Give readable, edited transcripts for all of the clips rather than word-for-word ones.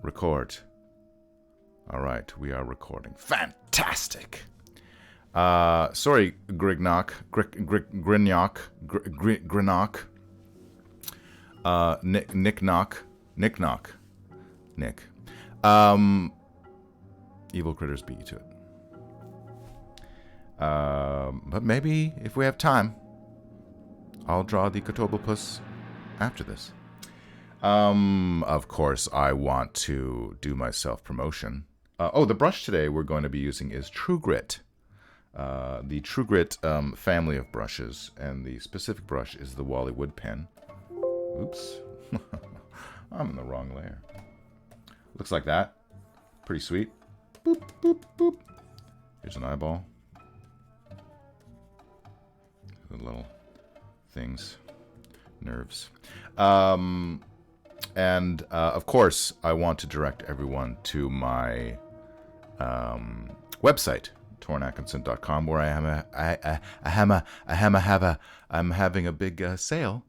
Record. All right, we are recording. Fantastic. Sorry, Grignock. Grinock. Nick. Evil critters beat you to it. But maybe if we have time, I'll draw the Cthulhu after this. Of course, I want to do my self-promotion. The brush today we're going to be using is True Grit. The True Grit family of brushes, and the specific brush is the Wally Wood pen. Oops. I'm in the wrong layer. Looks like that. Pretty sweet. Boop, boop, boop. Here's an eyeball. The little things. Nerves. And of course, I want to direct everyone to my website, tornatkinson.com, where I'm having a big sale.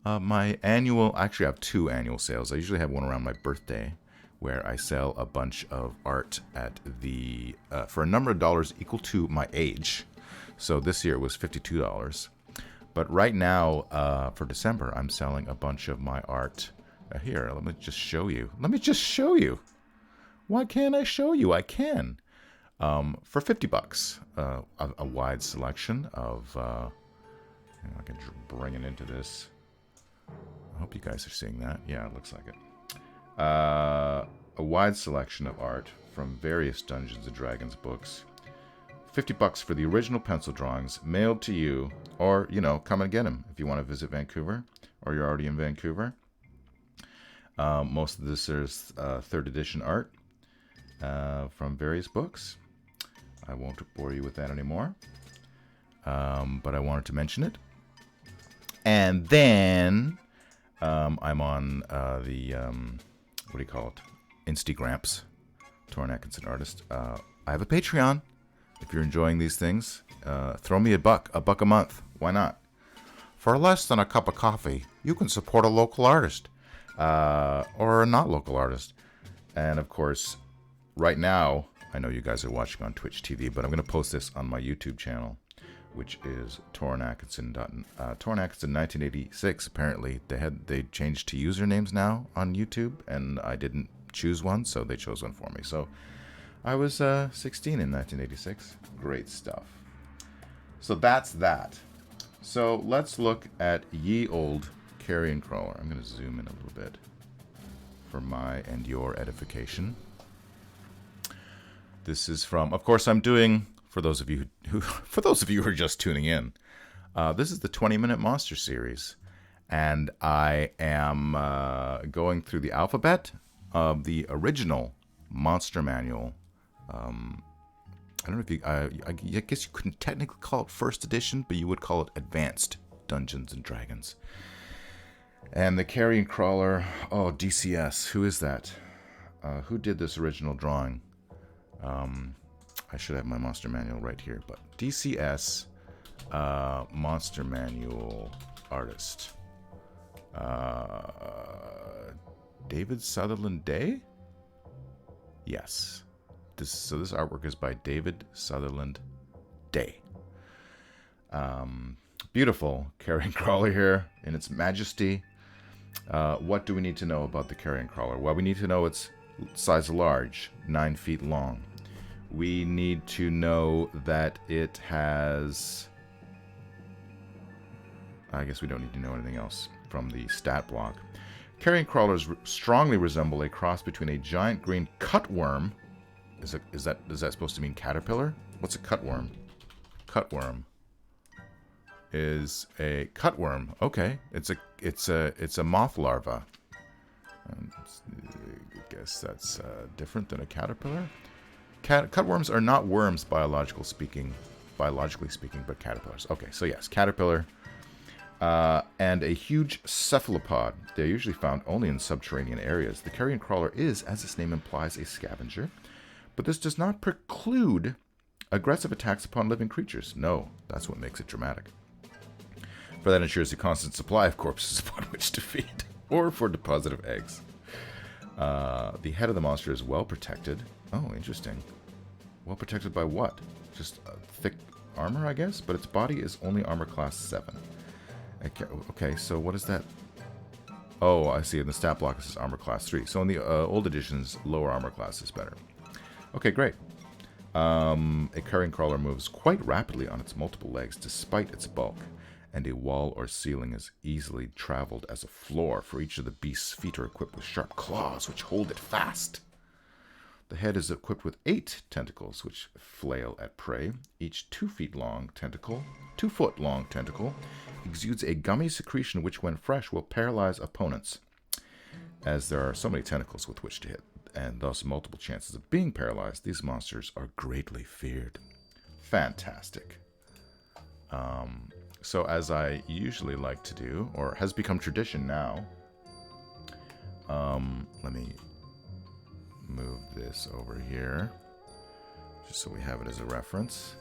My annual, actually I have 2 annual sales. I usually have one around my birthday, where I sell a bunch of art at the for a number of dollars equal to my age. So this year it was $52. But right now, for December, I'm selling a bunch of my art. Here, let me just show you. Why can't I show you? I can. For $50, a wide selection of. I can bring it into this. I hope you guys are seeing that. Yeah, it looks like it. A wide selection of art from various Dungeons and Dragons books. $50 for the original pencil drawings, mailed to you, or come and get them if you want to visit Vancouver, or you're already in Vancouver. Most of this is 3rd edition art from various books. I won't bore you with that anymore, but I wanted to mention it. And then I'm on the, what do you call it? Instagramps, Torn Atkinson Artist. I have a Patreon. If you're enjoying these things, throw me a buck a month. Why not? For less than a cup of coffee, you can support a local artist. Or a not local artist. And of course, right now, I know you guys are watching on Twitch TV, but I'm going to post this on my YouTube channel, which is Torn Atkinson 1986. Apparently, they changed to usernames now on YouTube, and I didn't choose one, so they chose one for me. So I was 16 in 1986. Great stuff. So that's that. So let's look at ye old Carrion crawler. I'm going to zoom in a little bit for my and your edification. This is from, of course, I'm doing, for those of you who are just tuning in, this is the 20-minute monster series, and I am going through the alphabet of the original monster manual. I don't know if you, I guess you couldn't technically call it 1st edition, but you would call it Advanced Dungeons and Dragons. And the Carrion crawler, DCS, who is that? Who did this original drawing? I should have my monster manual right here, but DCS, monster manual artist. David Sutherland Day? Yes. This artwork is by David Sutherland Day. Beautiful Carrion crawler here in its majesty. What do we need to know about the Carrion crawler? Well, we need to know its size large, 9 feet long. We need to know that it has... I guess we don't need to know anything else from the stat block. Carrion crawlers strongly resemble a cross between a giant green cutworm. Is that supposed to mean caterpillar? What's a cutworm? Cutworm is a cutworm. Okay, it's a moth larva. I guess that's different than a caterpillar. Cutworms are not worms biologically speaking, but caterpillars. Okay, so yes, caterpillar. And a huge cephalopod. They're usually found only in subterranean areas. The carrion crawler is, as its name implies, a scavenger, but this does not preclude aggressive attacks upon living creatures. No, that's what makes it dramatic. For that ensures a constant supply of corpses upon which to feed, or for deposit of eggs. The head of the monster is well protected. Oh, interesting. Well protected by what? Just thick armor, I guess? But its body is only armor class 7. Okay, so what is that? Oh, I see. In the stat block, it says armor class 3. So in the old editions, lower armor class is better. Okay, great. A carrion crawler moves quite rapidly on its multiple legs despite its bulk, and a wall or ceiling is easily traveled as a floor, for each of the beast's feet are equipped with sharp claws which hold it fast. The head is equipped with 8 tentacles which flail at prey. Each 2 foot long tentacle exudes a gummy secretion which, when fresh, will paralyze opponents. As there are so many tentacles with which to hit, and thus multiple chances of being paralyzed, these monsters are greatly feared. Fantastic. So as I usually like to do, or has become tradition now, let me move this over here, just so we have it as a reference.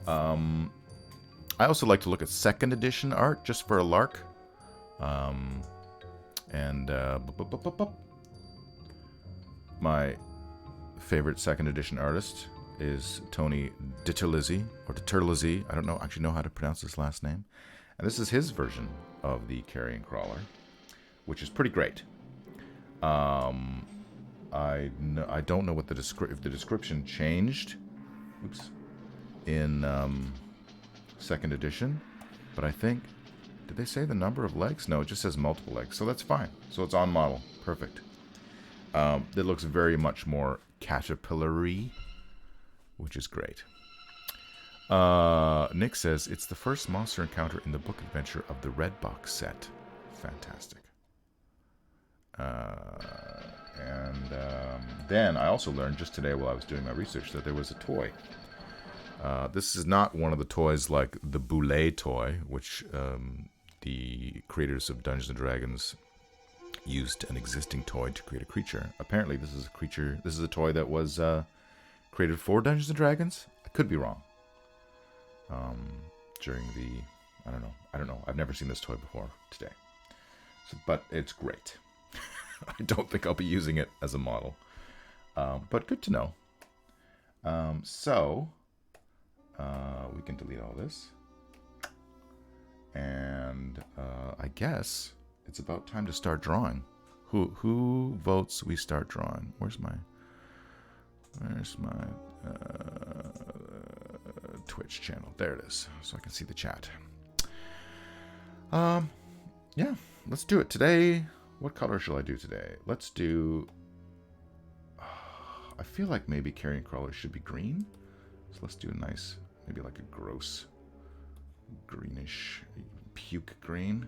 I also like to look at 2nd edition art, just for a lark. My favorite 2nd edition artist is Tony Ditterlizzi, or Ditterlizzi. I don't actually know how to pronounce his last name. And this is his version of the Carrion Crawler, which is pretty great. I don't know what if the description changed. Oops. In 2nd edition, but I think, did they say the number of legs? No, it just says multiple legs, so that's fine. So it's on model. Perfect. It looks very much more caterpillar-y, which is great. Nick says, it's the first monster encounter in the book adventure of the Red Box set. Fantastic. Then I also learned just today while I was doing my research that there was a toy. This is not one of the toys like the Boule toy, which the creators of Dungeons & Dragons used an existing toy to create a creature. Apparently this is a toy that was created for Dungeons & Dragons. I could be wrong. During the, I don't know. I've never seen this toy before today. So, but it's great. I don't think I'll be using it as a model. But good to know. We can delete all this. And I guess it's about time to start drawing. Who votes we start drawing? Where's my Twitch channel? There it is, so I can see the chat. Yeah, let's do it today. What color shall I do today? Let's do. I feel like maybe Carrion Crawler should be green, so let's do a nice, maybe like a gross greenish puke green,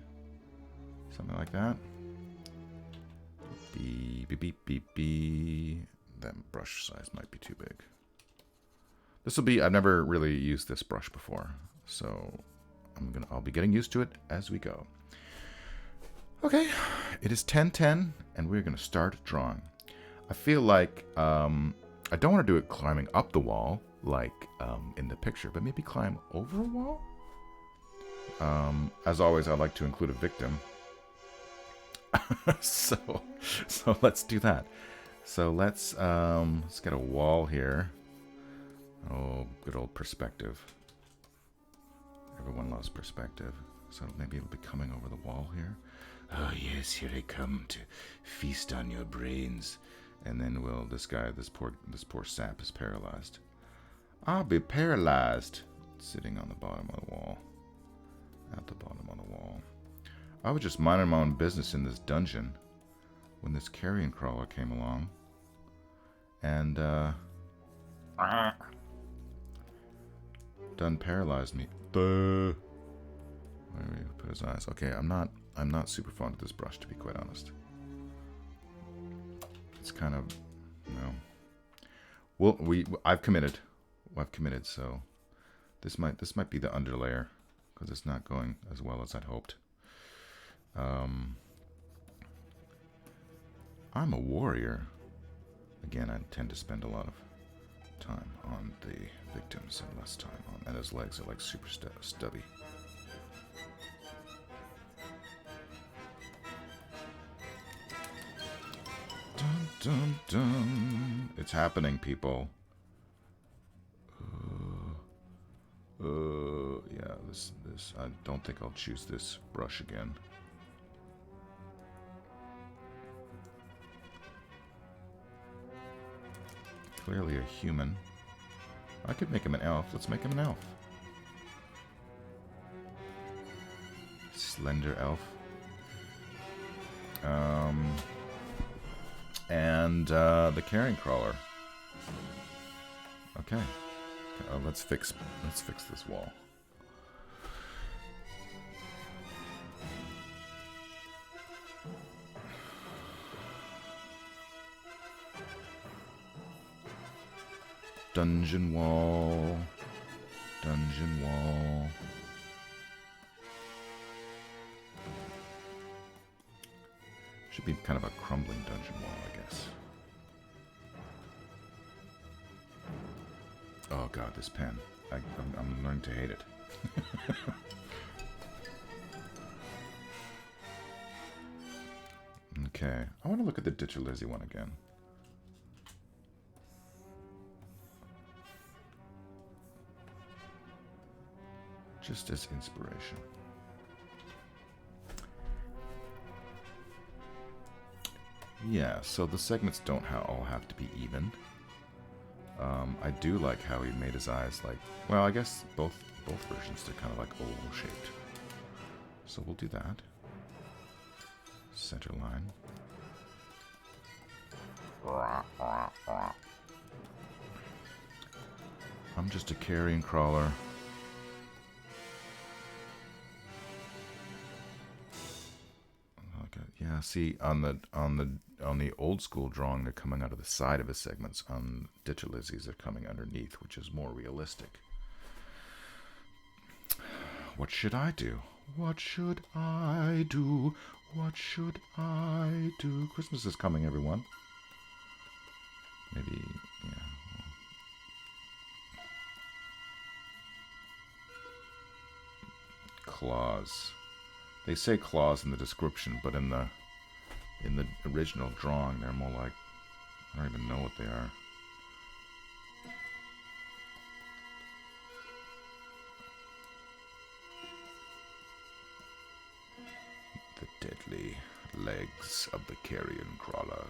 something like that. Beep beep beep beep beep. That brush size might be too big. This will be, I've never really used this brush before, so I'll be getting used to it as we go. Okay, it is 10:10 and we're gonna start drawing. I feel like I don't want to do it climbing up the wall like in the picture, but maybe climb over a wall. As always, I like to include a victim. so let's do that. So let's get a wall here. Oh, good old perspective. Everyone loves perspective. So maybe it'll be coming over the wall here. Oh yes, here I come to feast on your brains. And then this poor sap is paralyzed. I'll be paralyzed. Sitting on the bottom of the wall. At the bottom of the wall. I was just minding my own business in this dungeon when this Carrion Crawler came along. And done paralyzed me. Where did he put his eyes? Okay, I'm not super fond of this brush, to be quite honest. It's kind of, well, I've committed, so this might be the underlayer because it's not going as well as I'd hoped. I'm a warrior. Again, I tend to spend a lot of time on the victims and less time on, and his legs are like super stubby. Dun, dun, dun. It's happening, people. Yeah, this. I don't think I'll choose this brush again. Clearly a human. I could make him an elf. Let's make him an elf. Slender elf. And the carrion crawler. Okay. Let's fix this wall. Dungeon wall. Dungeon wall. Should be kind of a crumbling dungeon wall, I guess. Oh god, this pen. I'm learning to hate it. Okay, I want to look at the Ditcher Lizzie one again. Just as inspiration. Yeah, so the segments don't all have to be even. I do like how he made his eyes like, well, I guess both versions, they're kind of like oval shaped. So we'll do that. Center line. I'm just a carrion crawler. Okay, yeah, see on the old school drawing, they're coming out of the side of his segments. On Ditcher Lizzie's, they're coming underneath, which is more realistic. What should I do? What should I do? What should I do? Christmas is coming, everyone. Maybe, yeah. Claws. They say claws in the description, but in the original drawing, they're more like, I don't even know what they are. The deadly legs of the carrion crawler.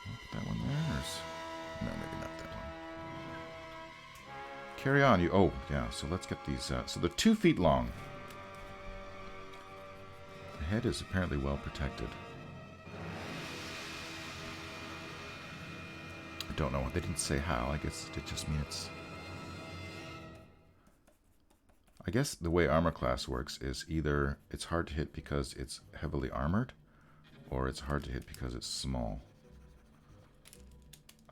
Put that one there. No, maybe not that one. Carry on. Oh, yeah. So let's get these. So they're 2 feet long. The head is apparently well protected. I don't know. They didn't say how. I guess it just means it's... I guess the way armor class works is either it's hard to hit because it's heavily armored, or it's hard to hit because it's small.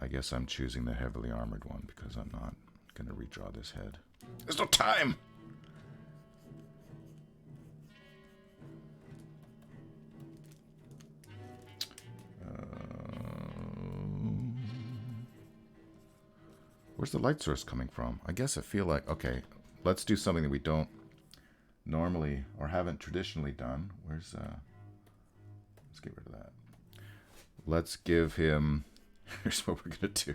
I guess I'm choosing the heavily armored one because I'm not going to redraw this head. There's no time! Where's the light source coming from? I guess I feel like, okay, let's do something that we don't normally or haven't traditionally done. Where's, let's get rid of that. Let's give him, here's what we're going to do.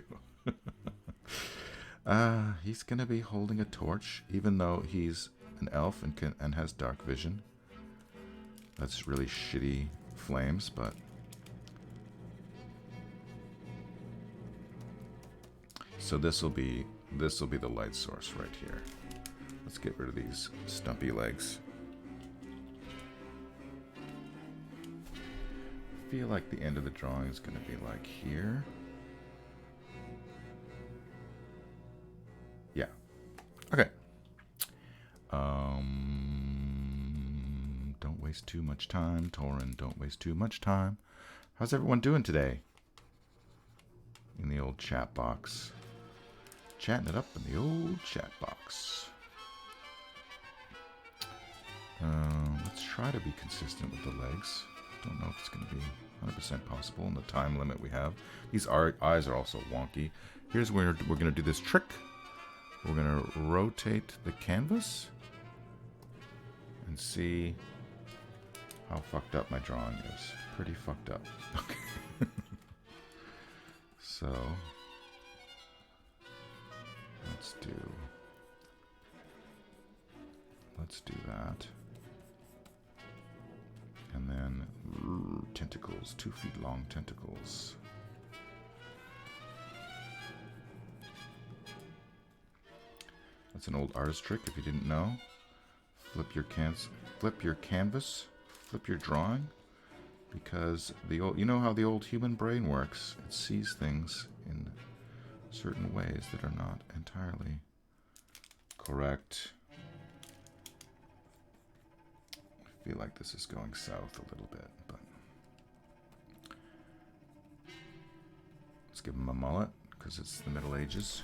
He's going to be holding a torch, even though he's an elf and has dark vision. That's really shitty flames, but... So this will be the light source right here. Let's get rid of these stumpy legs. I feel like the end of the drawing is going to be like here. Yeah. Okay. Don't waste too much time, Torin. Don't waste too much time. How's everyone doing today? In the old chat box. Chatting it up in the old chat box. Let's try to be consistent with the legs. Don't know if it's going to be 100% possible in the time limit we have. These eyes are also wonky. Here's where we're going to do this trick. We're going to rotate the canvas and see how fucked up my drawing is. Pretty fucked up. Okay. So let's do that. And then tentacles, 2 feet long tentacles. That's an old artist trick if you didn't know. Flip your canvas, flip your drawing, because you know how the old human brain works. It sees things in certain ways that are not entirely correct. I feel like this is going south a little bit, but let's give him a mullet because it's the Middle Ages.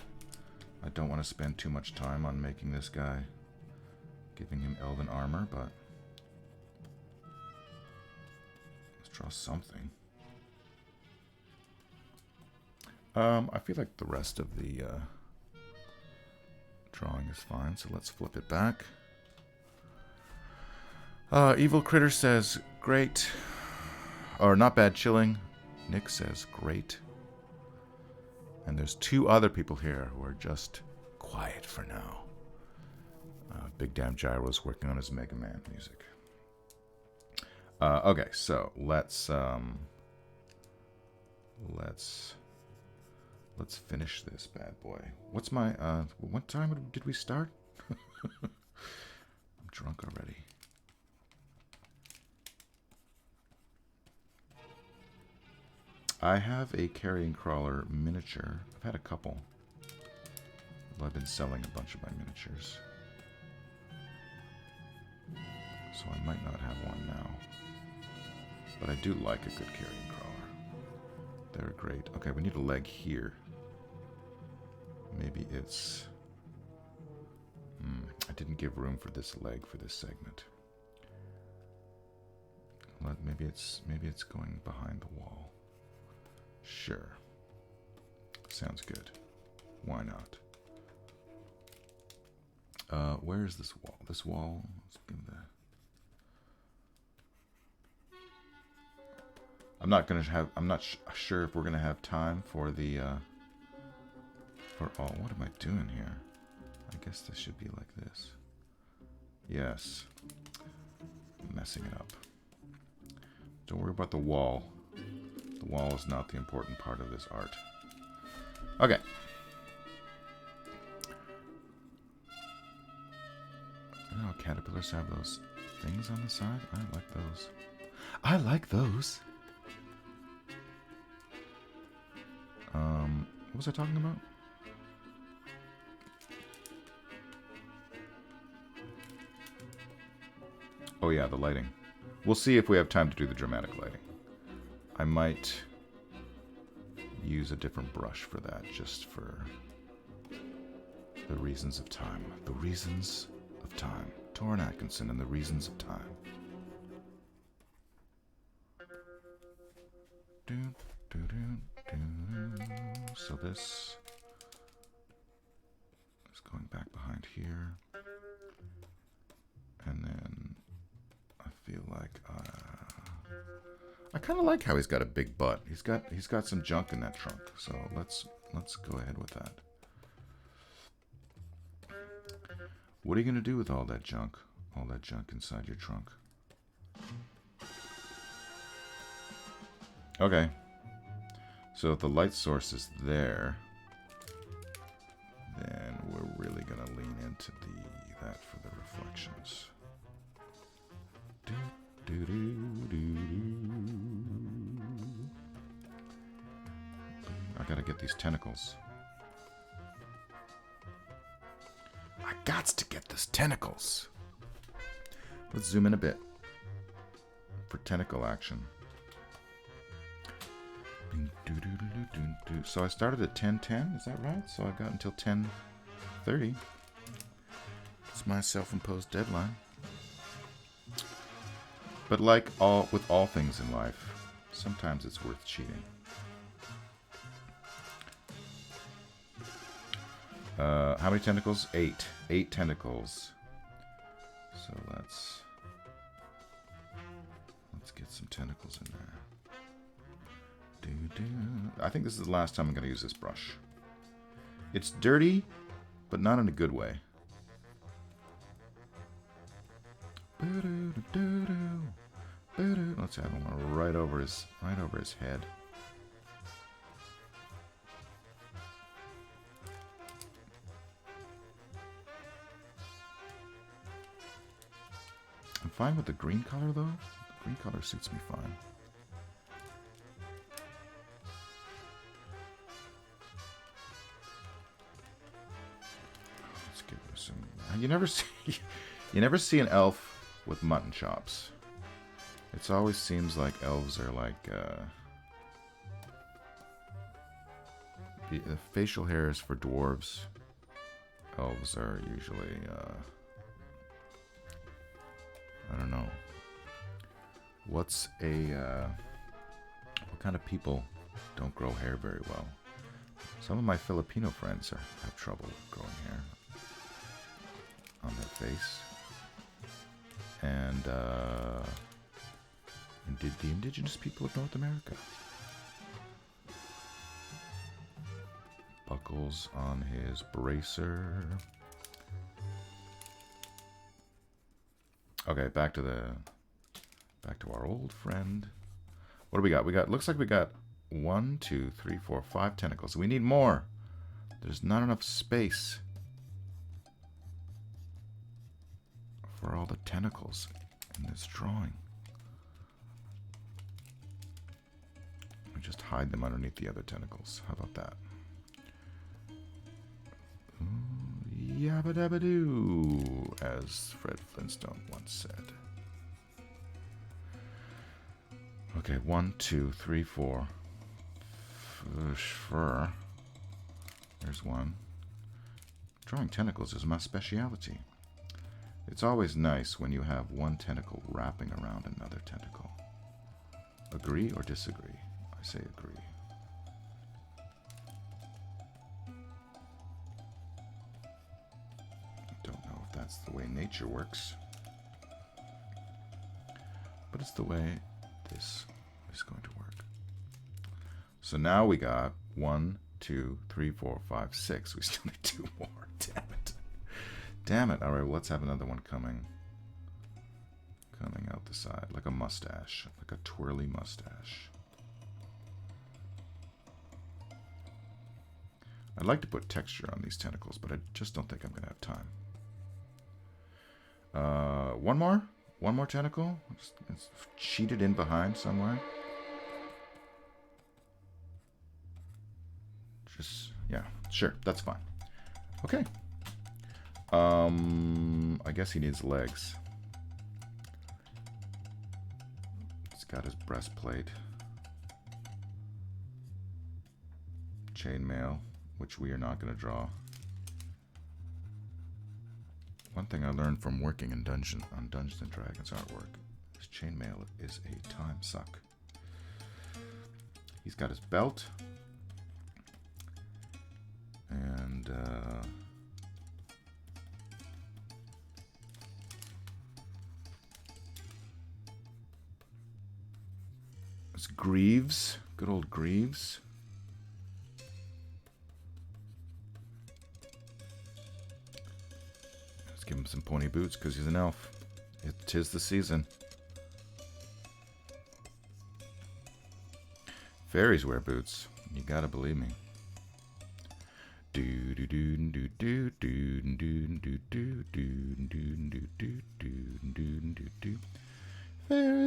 I don't want to spend too much time on making this guy, giving him elven armor, but let's draw something. I feel like the rest of the drawing is fine, so let's flip it back. Evil Critter says, great. Or not bad, chilling. Nick says, great. And there's 2 other people here who are just quiet for now. Big Damn Gyro's working on his Mega Man music. Okay, so let's finish this bad boy. What's my what time did we start? I'm drunk already. I have a Carrion Crawler miniature. I've had a couple. Well, I've been selling a bunch of my miniatures. So I might not have one now. But I do like a good Carrion Crawler. They're great. Okay, we need a leg here. Maybe it's... I didn't give room for this leg for this segment. Maybe it's going behind the wall. Sure. Sounds good. Why not? Where is this wall? This wall, let's give that. I'm not sure if we're gonna have time for the what am I doing here? I guess this should be like this. Yes. I'm messing it up. Don't worry about the wall. The wall is not the important part of this art. Okay. You know how caterpillars have those things on the side? I like those. I like those. What was I talking about? Oh yeah, the lighting. We'll see if we have time to do the dramatic lighting. I might use a different brush for that, just for the reasons of time. The reasons of time. Torrin Atkinson and the reasons of time. So this is going back behind here. And then I feel like I kind of like how he's got a big butt. He's got some junk in that trunk. So let's go ahead with that. What are you gonna do with all that junk? All that junk inside your trunk? Okay. So if the light source is there, then we're really gonna lean into that for the reflections. I gotta get these tentacles. I gots to get these tentacles. Let's zoom in a bit for tentacle action. So I started at 10:10, is that right? So I got until 10:30. It's my self-imposed deadline. But like with all things in life, sometimes it's worth cheating. How many tentacles? 8. 8 tentacles. So let's some tentacles in there. I think this is the last time I'm going to use this brush. It's dirty, but not in a good way. Let's have one right over his head. I'm fine with the green color though. The green color suits me fine. Let's give this some. You never see an elf with mutton chops. It always seems like elves are like the facial hairs for dwarves. Elves are usually I don't know. What kind of people don't grow hair very well? Some of my Filipino friends have trouble growing hair on their face. And the indigenous people of North America. Buckles on his bracer. Okay, back to our old friend. What do we got? Looks like we got 1, 2, 3, 4, 5 tentacles. We need more. There's not enough space for all the tentacles in this drawing. We just hide them underneath the other tentacles. How about that? Yabba dabba doo, as Fred Flintstone once said. Okay, 1, 2, 3, 4. Fur. There's one. Drawing tentacles is my specialty. It's always nice when you have one tentacle wrapping around another tentacle. Agree or disagree? I say agree. I don't know if that's the way nature works, but it's the way this is going to work. So now we got 1, 2, 3, 4, 5, 6. We still need 2 more. Damn it. Damn it. All right, well, let's have another one coming out the side, like a mustache, like a twirly mustache. I'd like to put texture on these tentacles, but I just don't think I'm going to have time. One more tentacle. It's cheated in behind somewhere. Yeah, sure, that's fine. Okay. I guess he needs legs. He's got his breastplate. Chainmail, which we are not going to draw. One thing I learned from working in Dungeons and Dragons artwork is chainmail is a time suck. He's got his belt. And it's Greaves, good old Greaves. Let's give him some pointy boots because he's an elf. Tis the season. Fairies wear boots. You gotta believe me. Fairies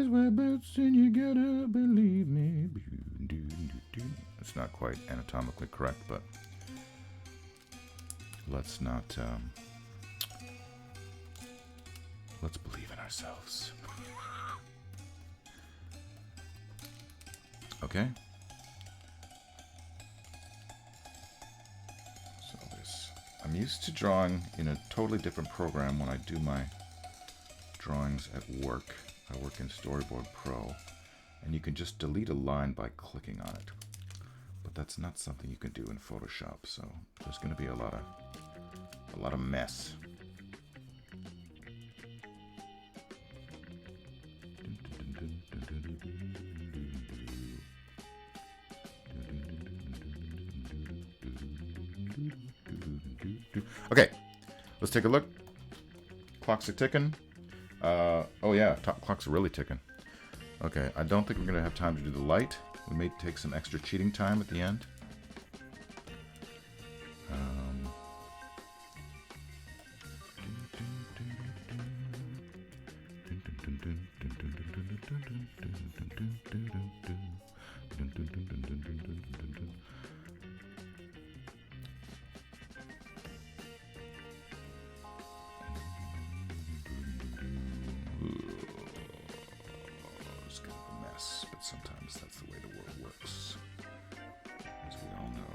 wear boots and you gotta believe me. It's not quite anatomically correct, but let's not let's believe in ourselves. Okay. I'm used to drawing in a totally different program when I do my drawings at work. I work in Storyboard Pro, and you can just delete a line by clicking on it. But that's not something you can do in Photoshop, so there's going to be a lot of mess. take a look. Clocks are ticking. Oh yeah, top clocks are really ticking. Okay, I don't think we're going to have time to do the light. We may take some extra cheating time at the end. It's kind of a mess, but sometimes that's the way the world works, as we all know.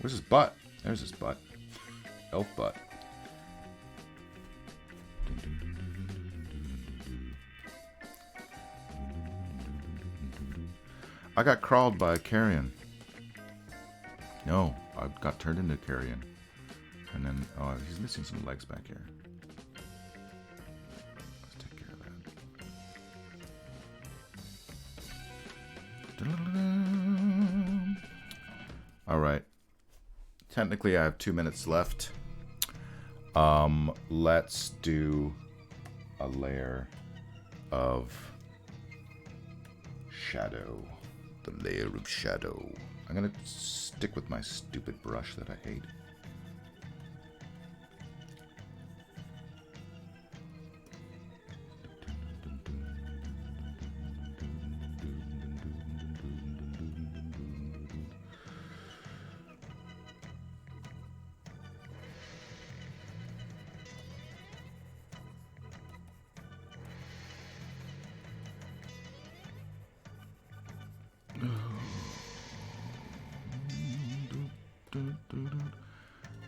Where's his butt? There's his butt. Elf butt. I got crawled by a Carrion. No, I got turned into a Carrion. And then, oh, he's missing some legs back here. Let's take care of that. Alright. Technically, I have 2 minutes left. Let's do a layer of shadow. The layer of shadow. I'm gonna stick with my stupid brush that I hate.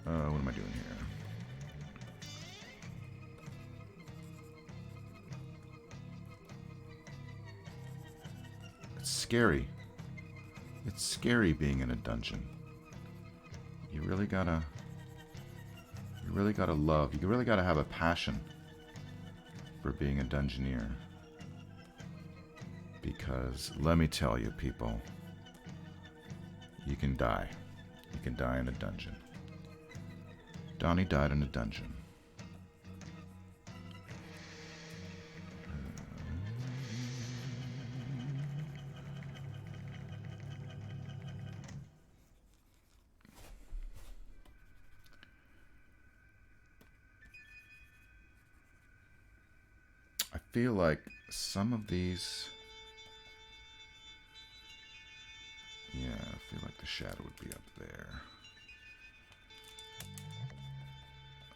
What am I doing here? It's scary. It's scary being in a dungeon. You really gotta love. You really gotta have a passion for being a dungeoneer. Because let me tell you, people, you can die. You can die in a dungeon. Donnie died in a dungeon. I feel like some of these... Yeah, I feel like the shadow would be up there.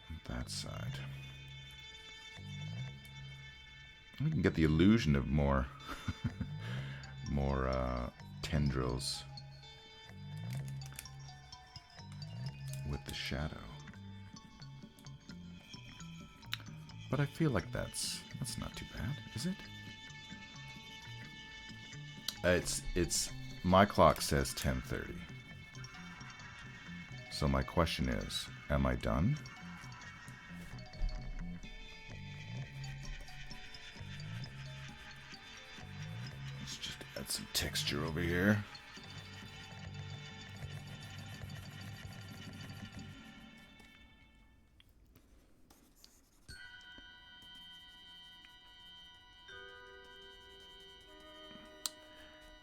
On that side. We can get the illusion of more tendrils with the shadow. But I feel like that's not too bad, is it? It's my clock says 10:30. So my question is, am I done? Let's just add some texture over here.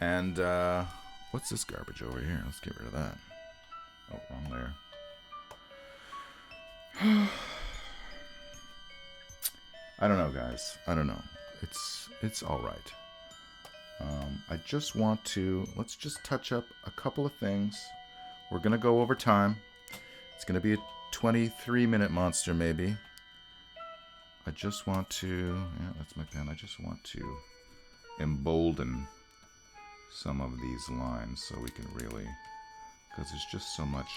And, what's this garbage over here? Let's get rid of that. Oh, wrong layer. I don't know, guys. I don't know. It's all right. I just want to... Let's just touch up a couple of things. We're going to go over time. It's going to be a 23-minute monster, maybe. I just want to... Yeah, that's my pen. I just want to embolden some of these lines so we can really, because there's just so much,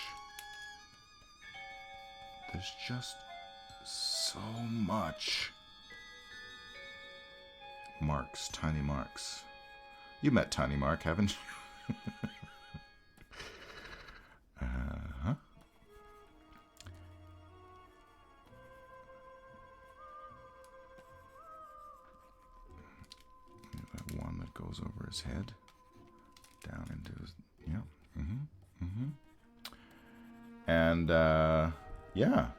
there's just so much marks, tiny marks. You met Tiny Mark, haven't you? Uh-huh. That one that goes over his head. Down into his, yeah, and yeah,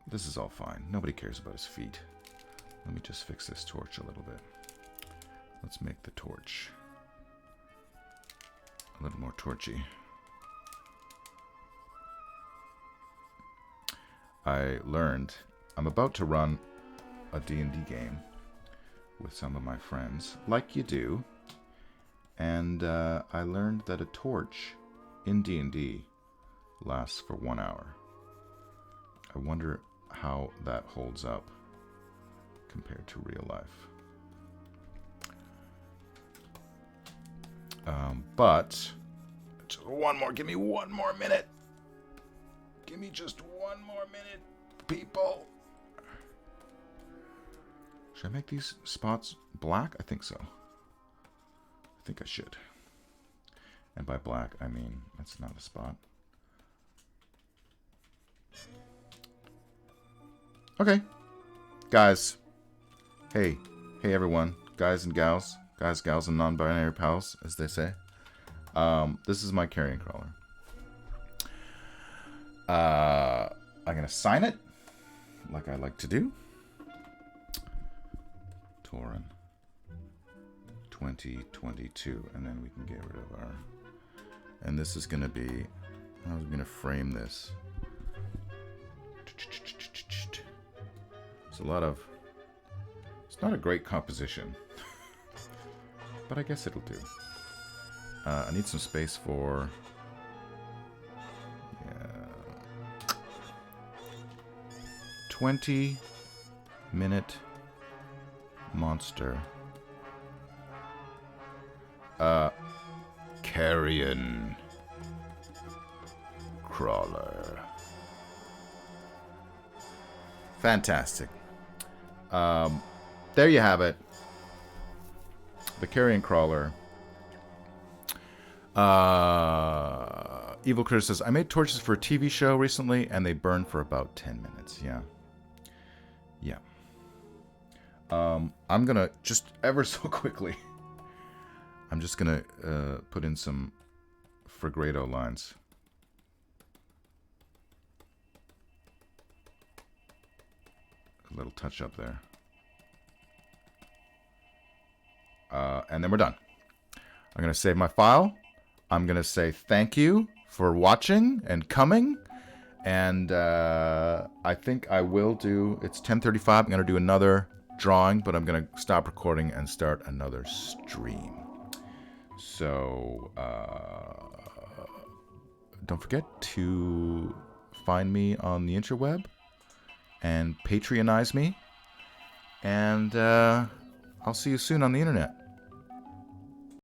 This is all fine. Nobody cares about his feet. Let me just fix this torch a little bit. Let's make the torch a little more torchy. I learned I'm about to run a D&D game with some of my friends, like you do. And I learned that a torch in D&D lasts for 1 hour. I wonder how that holds up compared to real life. But just one more. Give me 1 more minute. Give me just 1 more minute, people. Should I make these spots black? I think so. I think I should. And by black, I mean that's not a spot. Okay. Guys. Hey. Hey, everyone. Guys and gals. Guys, gals, and non-binary pals, as they say. This is my Carrion crawler. I'm going to sign it, like I like to do. Tauren 2022. And then we can get rid of our... And this is going to be... How are we going to frame this? It's a lot of... It's not a great composition. But I guess it'll do. I need some space for... Yeah... 20-minute monster. Carrion crawler. Fantastic. There you have it. The Carrion crawler. Evil Critter says, I made torches for a TV show recently, and they burned for about 10 minutes. Yeah. Yeah. I'm going to, just ever so quickly, I'm just going to put in some Fregredo lines. A little touch up there. And then we're done. I'm going to save my file. I'm going to say thank you for watching and coming. And I think I will do... It's 10:35. I'm going to do another drawing, but I'm going to stop recording and start another stream. So don't forget to find me on the interweb and Patreonize me. And I'll see you soon on the internet.